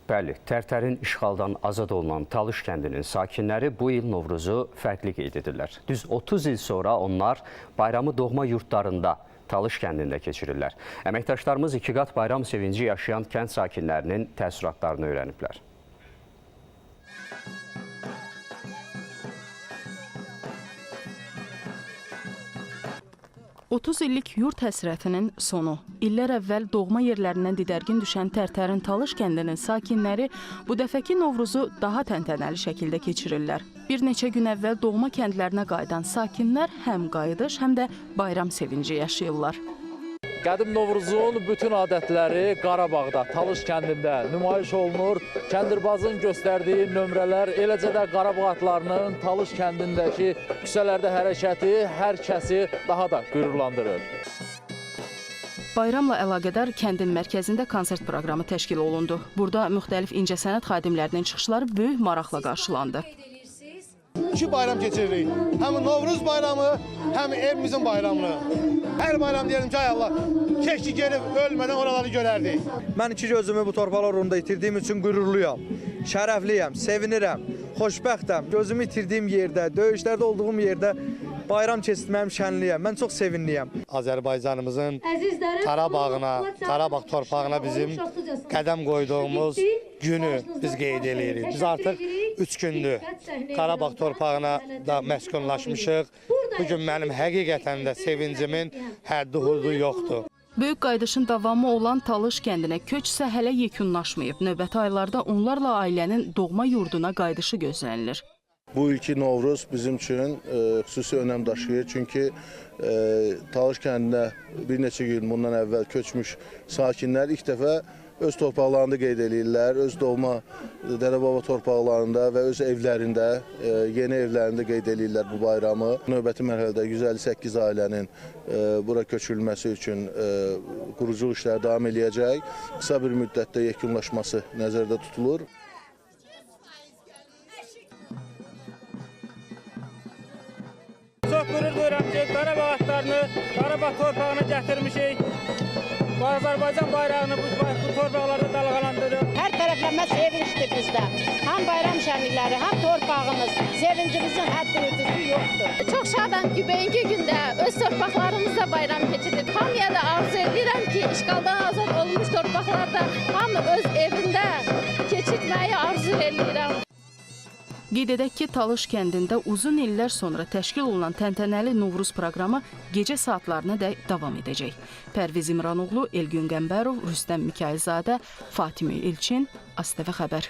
Bəli, Tərtərin işğaldan azad olunan Talış kəndinin sakinləri bu il Novruzu fərqli qeyd edirlər. Düz 30 il sonra onlar bayramı doğma yurtlarında Talış kəndində keçirirlər. Əməkdaşlarımız iki qat bayram sevinci yaşayan kənd sakinlərinin təəssüratlarını öyrəniblər. "30 illik yurt həsrətinin sonu. İllər əvvəl doğma yerlərindən didərgin düşən Tərtərin Talış kəndinin sakinləri bu dəfəki Novruzu daha təntənəli şəkildə keçirirlər. Bir neçə gün əvvəl doğma kəndlərinə qayıdan sakinlər həm qayıdış, həm də bayram sevinci yaşayırlar. Qədim Novruzun bütün adətləri Qarabağda, Talış kəndində nümayiş olunur. Kəndirbazın göstərdiyi nömrələr, eləcə də Qarabağ atlarının Talış kəndindəki küçələrdə hərəkəti hər kəsi daha da qürurlandırır. Bayramla əlaqədar kəndin mərkəzində konsert proqramı təşkil olundu. Burada müxtəlif incəsənət xadimlərinin çıxışları böyük maraqla qarşılandı. İki bayram keçiririk. Həm Novruz bayramı, həm evimizin bayramını. Hər bayram deyirəm ki, ay Allah, keşke gelib ölmədən oraları görərdik. Mən iki gözümü bu torpaqlar uğrunda itirdiyim üçün qürurluyam, şərəfliyəm, sevinirəm, xoşbəxtəm. Gözümü itirdiyim yerdə, döyüşlərdə olduğum yerdə bayram keçirməyim şənliyəm. Mən çox sevinliyəm. Azərbaycanımızın Qarabağına, Qarabağ torpağına bizim qədəm qoyduğumuz günü biz qeyd edirik. Biz artıq 3 gündür Qarabağ torpağına da məskunlaşmışıq. Bugün mənim həqiqətən də sevincimin həddi hududu yoxdur. Böyük qayıdışın davamı olan Talış kəndinə köç isə hələ yekunlaşmayıb. Növbəti aylarda onlarla ailənin doğma yurduna qayıdışı gözlənilir. Bu ilki Novruz bizim üçün xüsusi önəm daşıyır. Çünki Talış kəndinə bir neçə gün bundan əvvəl köçmüş sakinlər ilk dəfə öz torpaqlarında qeyd edirlər, öz doğma Dərəbaba torpaqlarında və öz evlərində, yeni evlərində qeyd edirlər bu bayramı. Növbəti mərhələdə 158 ailənin bura köçülməsi üçün quruculuq işləri davam eləyəcək. Qısa bir müddətdə yekunlaşması nəzərdə tutulur. Çox qürur duyuram ki, Qarabağ atlarını Qarabağ torpağına gətirmişik. Azərbaycan bayrağını bu torpaqlarda dalğalandırır. Hər tərəfləmə sevinçdir bizdə. Həm bayram şənlikləri, həm torpağımız, sevincimizin həddi hüdudu yoxdur. Çox şadam ki, bugünkü gündə öz torpaqlarımızda bayram keçirir. Hamıya da arzu edirəm ki, işğaldan azad olmuş torpaqlarda hamı öz evində keçirməyi arzu edirəm. Qeyd edək ki, Talış kəndində uzun illər sonra təşkil olunan təntənəli Novruz proqramı gecə saatlarına da davam edəcək. Pərviz İmranoğlu, Elgün Qəmbərov, Rüstəm Mikayılzadə, Fatimi İlçin, ASTV Xəbər.